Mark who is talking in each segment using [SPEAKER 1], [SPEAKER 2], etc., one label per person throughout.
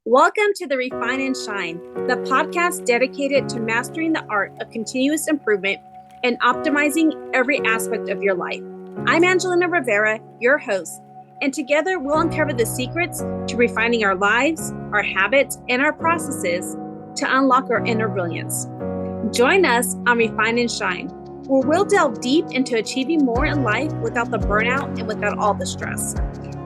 [SPEAKER 1] Welcome to the Refine and Shine, the podcast dedicated to mastering the art of continuous improvement and optimizing every aspect of your life. I'm Angelina Rivera, your host, and together we'll uncover the secrets to refining our lives, our habits, and our processes to unlock our inner brilliance. Join us on Refine and Shine, where we'll delve deep into achieving more in life without the burnout and without all the stress.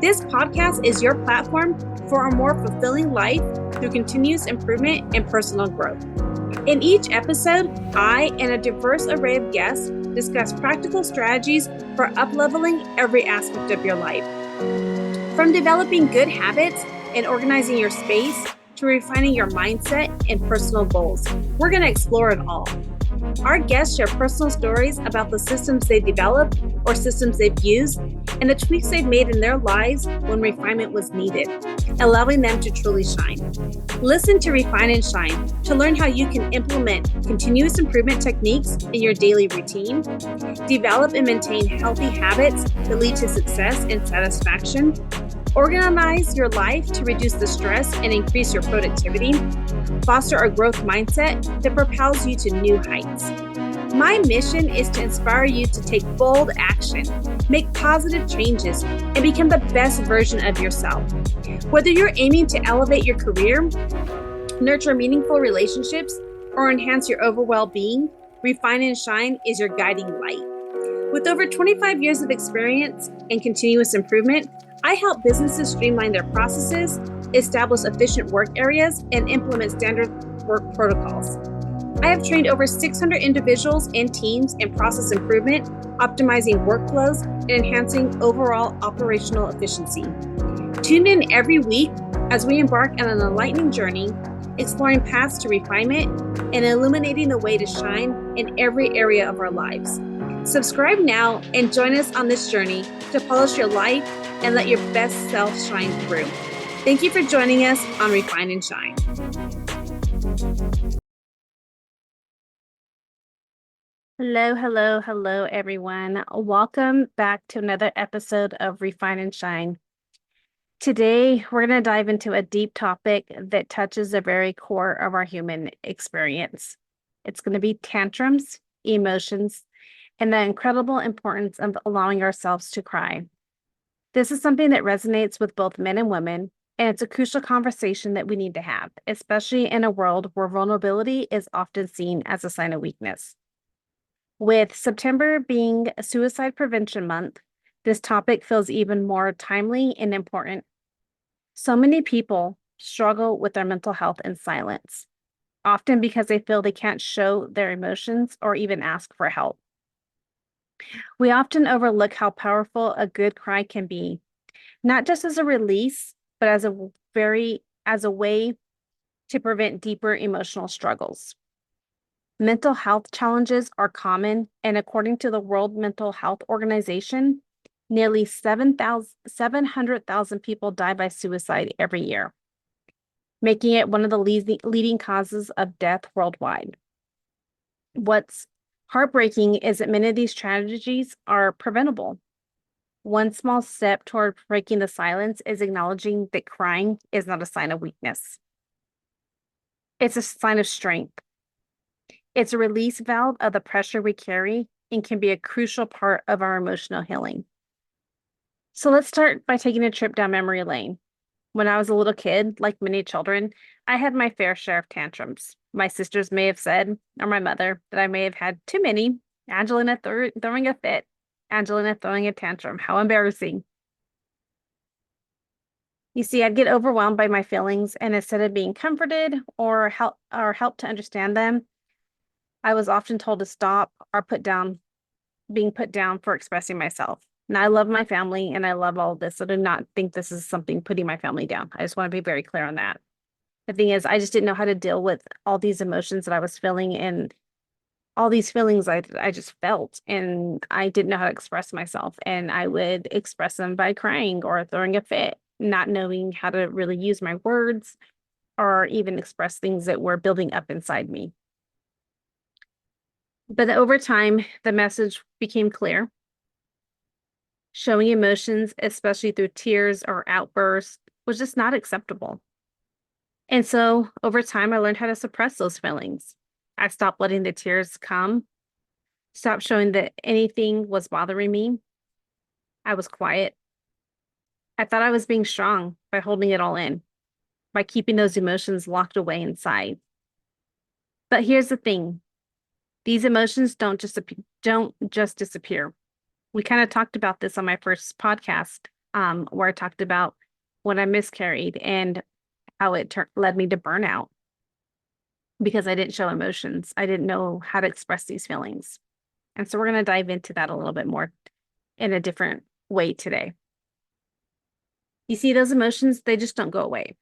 [SPEAKER 1] This podcast is your platform for a more fulfilling life through continuous improvement and personal growth. In each episode, I and a diverse array of guests discuss practical strategies for up-leveling every aspect of your life. From developing good habits and organizing your space to refining your mindset and personal goals, we're going to explore it all. Our guests share personal stories about the systems they developed or systems they've used and the tweaks they've made in their lives when refinement was needed, allowing them to truly shine. Listen to Refine and Shine to learn how you can implement continuous improvement techniques in your daily routine, develop and maintain healthy habits that lead to success and satisfaction, organize your life to reduce the stress and increase your productivity, foster a growth mindset that propels you to new heights. My mission is to inspire you to take bold action, make positive changes, and become the best version of yourself. Whether you're aiming to elevate your career, nurture meaningful relationships, or enhance your overall well-being, Refine and Shine is your guiding light. With over 25 years of experience in continuous improvement, I help businesses streamline their processes, establish efficient work areas, and implement standard work protocols. I have trained over 600 individuals and teams in process improvement, optimizing workflows, and enhancing overall operational efficiency. Tune in every week as we embark on an enlightening journey, exploring paths to refinement and illuminating the way to shine in every area of our lives. Subscribe now and join us on this journey to polish your life and let your best self shine through. Thank you for joining us on Refine and Shine. Hello, everyone. Welcome back to another episode of Refine and Shine. Today, we're going to dive into a deep topic that touches the very core of our human experience. It's going to be tantrums, emotions, and the incredible importance of allowing ourselves to cry. This is something that resonates with both men and women, and it's a crucial conversation that we need to have, especially in a world where vulnerability is often seen as a sign of weakness. With September being Suicide Prevention Month, this topic feels even more timely and important. So many people struggle with their mental health in silence, often because they feel they can't show their emotions or even ask for help. We often overlook how powerful a good cry can be, not just as a release, but as a way to prevent deeper emotional struggles. Mental health challenges are common, and according to the World Mental Health Organization, nearly 700,000 people die by suicide every year, making it one of the leading causes of death worldwide. What's heartbreaking is that many of these tragedies are preventable. One small step toward breaking the silence is acknowledging that crying is not a sign of weakness. It's a sign of strength. It's a release valve of the pressure we carry and can be a crucial part of our emotional healing. So let's start by taking a trip down memory lane. When I was a little kid, like many children, I had my fair share of tantrums. My sisters may have said, or my mother, that I may have had too many. Angelina throwing a fit, Angelina throwing a tantrum. How embarrassing. You see, I'd get overwhelmed by my feelings, and instead of being comforted or helped to understand them, I was often told to stop or being put down for expressing myself. Now, I love my family and I love all of this. So I do not think this is something putting my family down. I just want to be very clear on that. The thing is, I just didn't know how to deal with all these emotions that I was feeling and all these feelings I just felt, and I didn't know how to express myself. And I would express them by crying or throwing a fit, not knowing how to really use my words or even express things that were building up inside me. But over time, the message became clear. Showing emotions, especially through tears or outbursts, was just not acceptable. And so over time, I learned how to suppress those feelings. I stopped letting the tears come, stopped showing that anything was bothering me. I was quiet. I thought I was being strong by holding it all in, by keeping those emotions locked away inside. But here's the thing. These emotions don't just disappear. We kind of talked about this on my first podcast, where I talked about when I miscarried and how it led me to burnout because I didn't show emotions. I didn't know how to express these feelings. And so we're going to dive into that a little bit more in a different way today. You see, those emotions, they just don't go away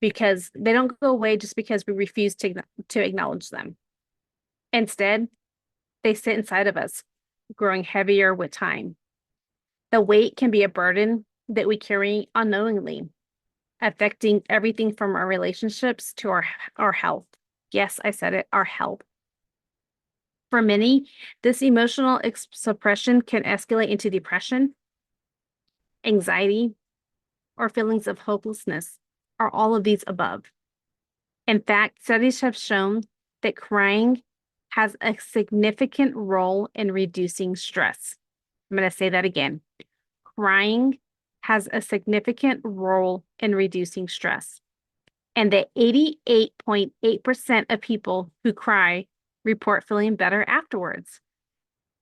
[SPEAKER 1] because they don't go away just because we refuse to acknowledge them. Instead, they sit inside of us, growing heavier with time. The weight can be a burden that we carry unknowingly, affecting everything from our relationships to our health. Yes, I said it, our health. For many, this emotional suppression can escalate into depression, anxiety, or feelings of hopelessness, or all of these above. In fact, studies have shown that crying has a significant role in reducing stress. I'm going to say that again. Crying has a significant role in reducing stress. And that 88.8% of people who cry report feeling better afterwards.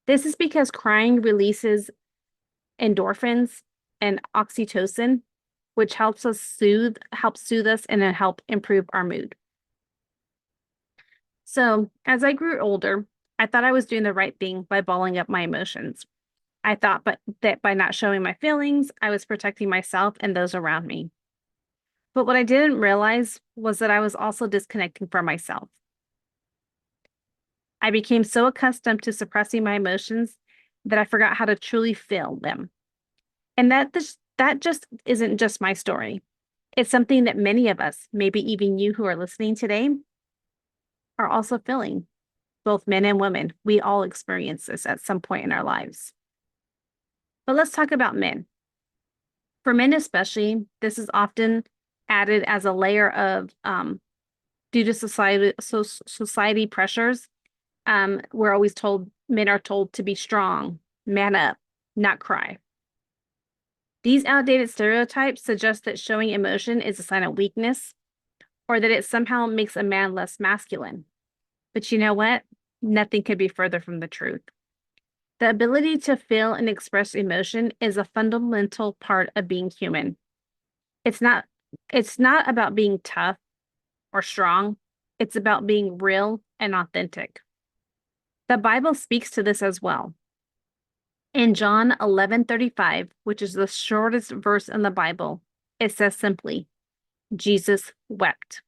[SPEAKER 1] This is because crying releases endorphins and oxytocin, which helps soothe us and help improve our mood. So as I grew older, I thought I was doing the right thing by balling up my emotions. I thought that by not showing my feelings, I was protecting myself and those around me. But what I didn't realize was that I was also disconnecting from myself. I became so accustomed to suppressing my emotions that I forgot how to truly feel them. And that just isn't just my story. It's something that many of us, maybe even you who are listening today, are also feeling. Both men and women, we all experience this at some point in our lives. But let's talk about men. For men especially, this is often added as a layer of due to society pressures. We're always told, men are told to be strong, man up, not cry. These outdated stereotypes suggest that showing emotion is a sign of weakness or that it somehow makes a man less masculine. But you know what? Nothing could be further from the truth. The ability to feel and express emotion is a fundamental part of being human. It's not about being tough or strong. It's about being real and authentic. The Bible speaks to this as well. In John 11:35, which is the shortest verse in the Bible, it says simply, Jesus wept.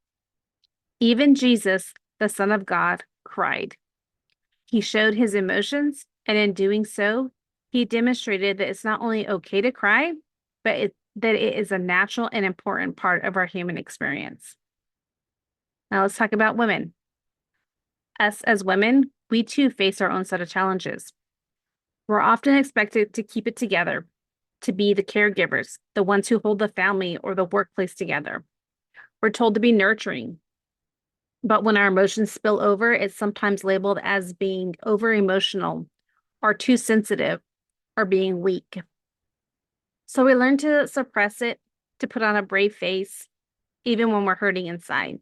[SPEAKER 1] Even Jesus, the Son of God, cried. He showed his emotions, and in doing so, he demonstrated that it's not only okay to cry, but that it is a natural and important part of our human experience. Now let's talk about women. Us as women, we too face our own set of challenges. We're often expected to keep it together, to be the caregivers, the ones who hold the family or the workplace together. We're told to be nurturing. But when our emotions spill over, it's sometimes labeled as being over-emotional or too sensitive or being weak. So we learn to suppress it, to put on a brave face, even when we're hurting inside.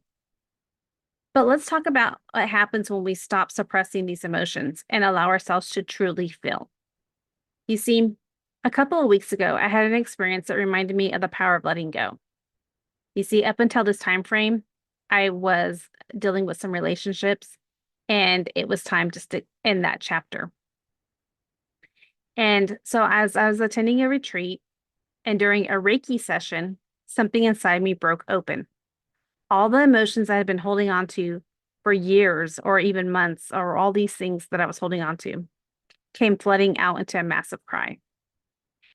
[SPEAKER 1] But let's talk about what happens when we stop suppressing these emotions and allow ourselves to truly feel. You see, a couple of weeks ago, I had an experience that reminded me of the power of letting go. You see, up until this time frame, I was dealing with some relationships, and it was time to end that chapter. And so as I was attending a retreat and during a Reiki session, something inside me broke open. All the emotions I had been holding on to for years or even months, or all these things that I was holding on to, came flooding out into a massive cry.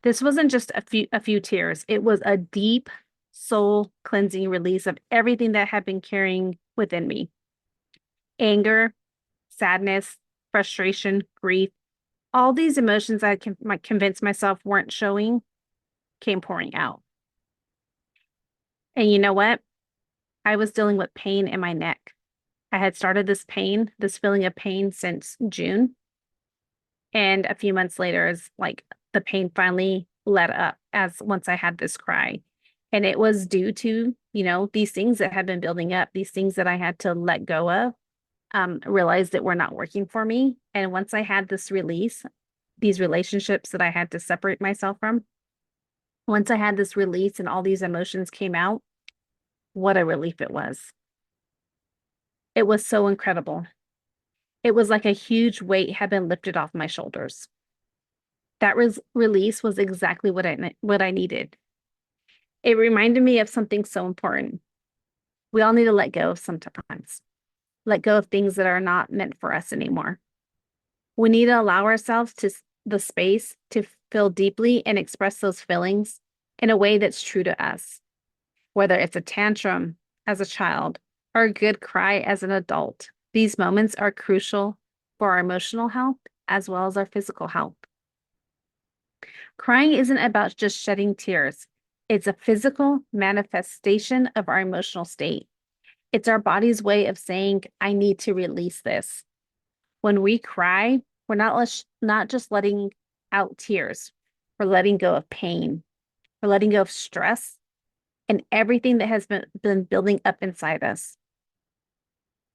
[SPEAKER 1] This wasn't just a few tears. It was a deep soul cleansing release of everything that had been carrying within me. Anger, sadness, frustration, grief, all these emotions I might convince myself weren't showing came pouring out. And you know what?
[SPEAKER 2] I was dealing with pain in my neck. I had started this feeling of pain since June. And a few months later is like the pain finally let up as once I had this cry. And it was due to, these things that had been building up, these things that I had to let go of, realize that were not working for me. And once I had this release, these relationships that I had to separate myself from, once I had this release and all these emotions came out, what a relief it was. It was so incredible. It was like a huge weight had been lifted off my shoulders. That release was exactly what I needed. It reminded me of something so important. We all need to let go sometimes. Let go of things that are not meant for us anymore. We need to allow ourselves to the space to feel deeply and express those feelings in a way that's true to us. Whether it's a tantrum as a child or a good cry as an adult, these moments are crucial for our emotional health as well as our physical health. Crying isn't about just shedding tears. It's a physical manifestation of our emotional state. It's our body's way of saying, I need to release this. When we cry, we're not just letting out tears. We're letting go of pain. We're letting go of stress and everything that has been building up inside us.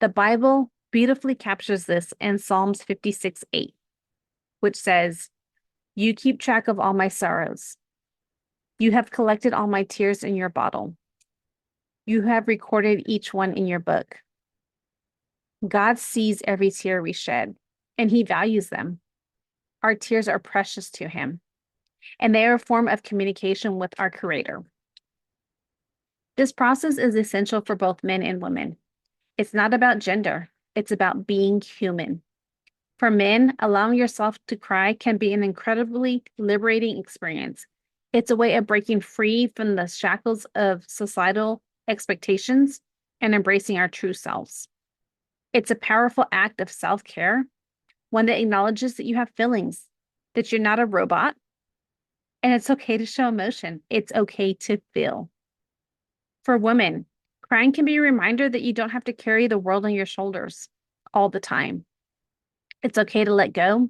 [SPEAKER 2] The Bible beautifully captures this in Psalms 56:8, which says, You keep track of all my sorrows. You have collected all my tears in your bottle. You have recorded each one in your book. God sees every tear we shed, and he values them. Our tears are precious to him, and they are a form of communication with our Creator. This process is essential for both men and women. It's not about gender. It's about being human. For men, allowing yourself to cry can be an incredibly liberating experience. It's a way of breaking free from the shackles of societal expectations and embracing our true selves. It's a powerful act of self-care, one that acknowledges that you have feelings, that you're not a robot, and it's okay to show emotion. It's okay to feel. For women, crying can be a reminder that you don't have to carry the world on your shoulders all the time. It's okay to let go,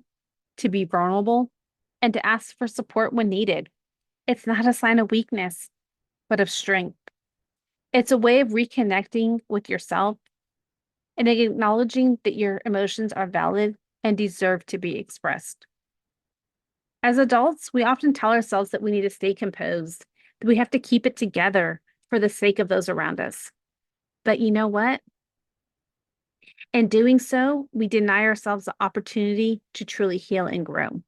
[SPEAKER 2] to be vulnerable, and to ask for support when needed. It's not a sign of weakness, but of strength. It's a way of reconnecting with yourself and acknowledging that your emotions are valid and deserve to be expressed. As adults, we often tell ourselves that we need to stay composed, that we have to keep it together for the sake of those around us. But you know what? In doing so, we deny ourselves the opportunity to truly heal and grow.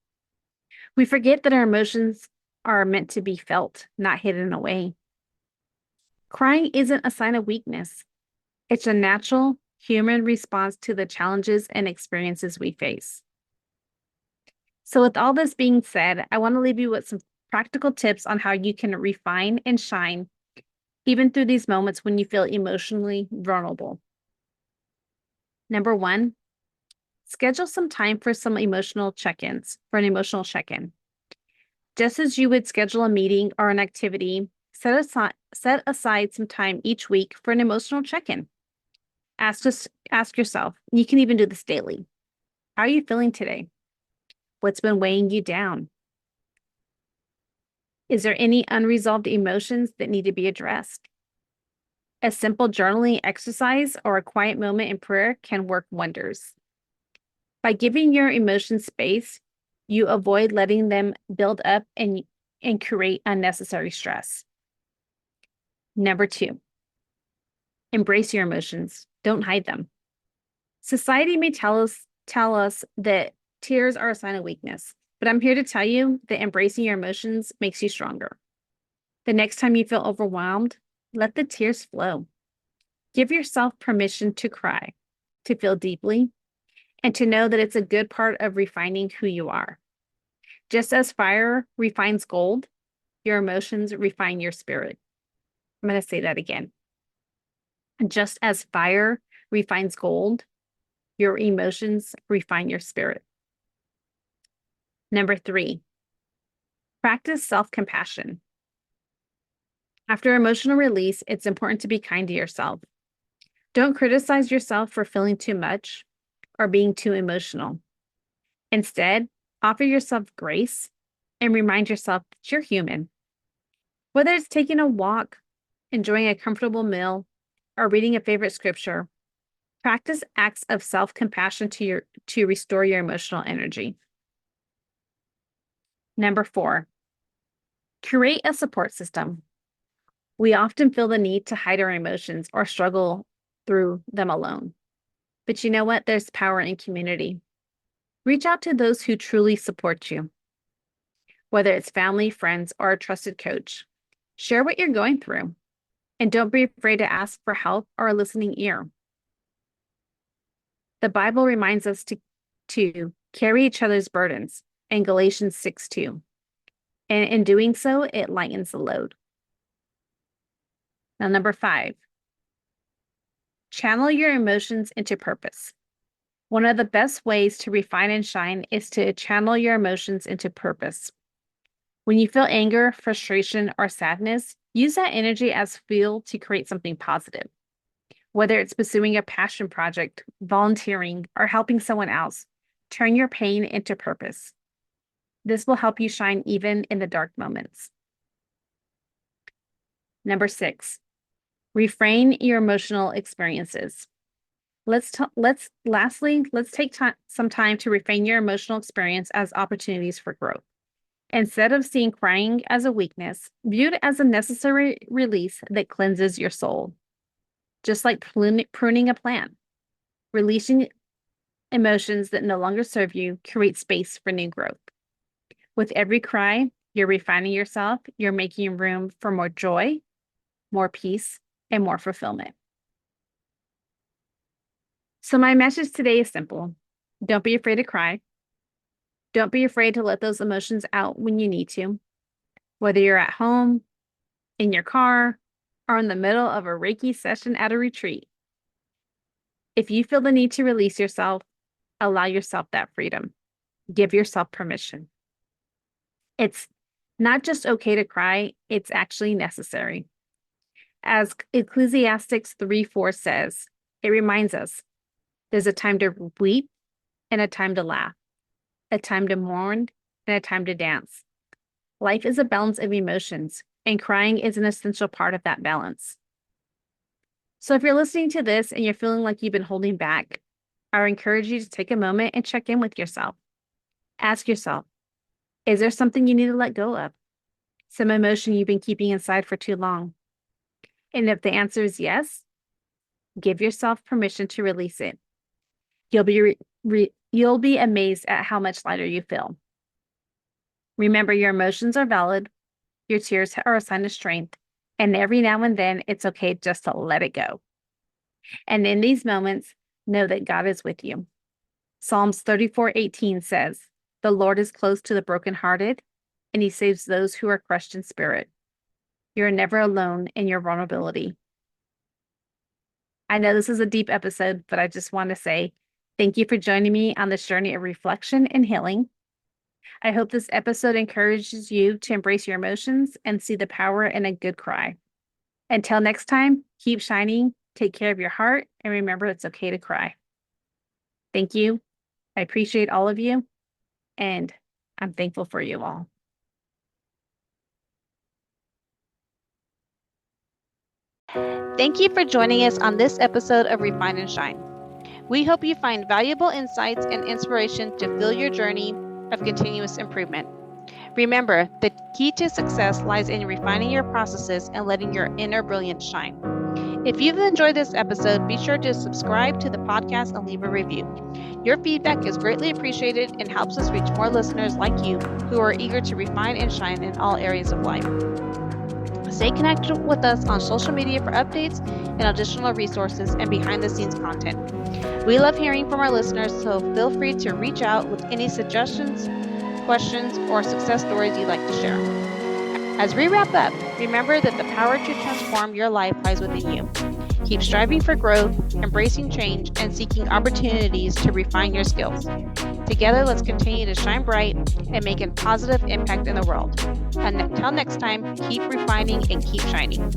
[SPEAKER 2] We forget that our emotions are meant to be felt, not hidden away. Crying isn't a sign of weakness. It's a natural human response to the challenges and experiences we face. So with all this being said, I want to leave you with some practical tips on how you can refine and shine even through these moments when you feel emotionally vulnerable. Number 1, schedule some time for an emotional check-in. Just as you would schedule a meeting or an activity, set aside some time each week for an emotional check-in. Ask yourself, you can even do this daily. How are you feeling today? What's been weighing you down? Is there any unresolved emotions that need to be addressed? A simple journaling exercise or a quiet moment in prayer can work wonders. By giving your emotions space, you avoid letting them build up and create unnecessary stress. Number 2, embrace your emotions. Don't hide them. Society may tell us that tears are a sign of weakness, but I'm here to tell you that embracing your emotions makes you stronger. The next time you feel overwhelmed, let the tears flow. Give yourself permission to cry, to feel deeply, and to know that it's a good part of refining who you are. Just as fire refines gold, your emotions refine your spirit. I'm going to say that again. Just as fire refines gold, your emotions refine your spirit. Number 3, practice self-compassion. After emotional release, it's important to be kind to yourself. Don't criticize yourself for feeling too much or being too emotional. Instead, offer yourself grace and remind yourself that you're human. Whether it's taking a walk, enjoying a comfortable meal, or reading a favorite scripture, practice acts of self-compassion to restore your emotional energy. Number 4, create a support system. We often feel the need to hide our emotions or struggle through them alone. But you know what? There's power in community. Reach out to those who truly support you, whether it's family, friends, or a trusted coach. Share what you're going through, and don't be afraid to ask for help or a listening ear. The Bible reminds us to carry each other's burdens in Galatians 6:2. And in doing so, it lightens the load. Now, number 5, channel your emotions into purpose. One of the best ways to refine and shine is to channel your emotions into purpose. When you feel anger, frustration, or sadness, use that energy as fuel to create something positive. Whether it's pursuing a passion project, volunteering, or helping someone else, turn your pain into purpose. This will help you shine even in the dark moments. Number 6, reframe your emotional experiences. Let's take some time to reframe your emotional experience as opportunities for growth. Instead of seeing crying as a weakness, view it as a necessary release that cleanses your soul. Just like pruning a plant, releasing emotions that no longer serve you creates space for new growth. With every cry, you're refining yourself, you're making room for more joy, more peace, and more fulfillment. So my message today is simple. Don't be afraid to cry. Don't be afraid to let those emotions out when you need to. Whether you're at home, in your car, or in the middle of a Reiki session at a retreat. If you feel the need to release yourself, allow yourself that freedom. Give yourself permission. It's not just okay to cry, it's actually necessary. As Ecclesiastes 3:4 says, it reminds us, there's a time to weep and a time to laugh, a time to mourn and a time to dance. Life is a balance of emotions, and crying is an essential part of that balance. So if you're listening to this and you're feeling like you've been holding back, I encourage you to take a moment and check in with yourself. Ask yourself, is there something you need to let go of? Some emotion you've been keeping inside for too long? And if the answer is yes, give yourself permission to release it. You'll be amazed at how much lighter you feel. Remember, your emotions are valid. Your tears are a sign of strength. And every now and then, it's okay just to let it go. And in these moments, know that God is with you. Psalms 34:18 says, "The Lord is close to the brokenhearted, and he saves those who are crushed in spirit." You're never alone in your vulnerability. I know this is a deep episode, but I just want to say thank you for joining me on this journey of reflection and healing. I hope this episode encourages you to embrace your emotions and see the power in a good cry. Until next time, keep shining, take care of your heart, and remember it's okay to cry. Thank you. I appreciate all of you, and I'm thankful for you all.
[SPEAKER 3] Thank you for joining us on this episode of Refine and Shine. We hope you find valuable insights and inspiration to fill your journey of continuous improvement. Remember, the key to success lies in refining your processes and letting your inner brilliance shine. If you've enjoyed this episode, be sure to subscribe to the podcast and leave a review. Your feedback is greatly appreciated and helps us reach more listeners like you who are eager to refine and shine in all areas of life. Stay connected with us on social media for updates and additional resources and behind-the-scenes content. We love hearing from our listeners, so feel free to reach out with any suggestions, questions, or success stories you'd like to share. As we wrap up, remember that the power to transform your life lies within you. Keep striving for growth, embracing change, and seeking opportunities to refine your skills. Together, let's continue to shine bright and make a positive impact in the world. Until next time, keep refining and keep shining.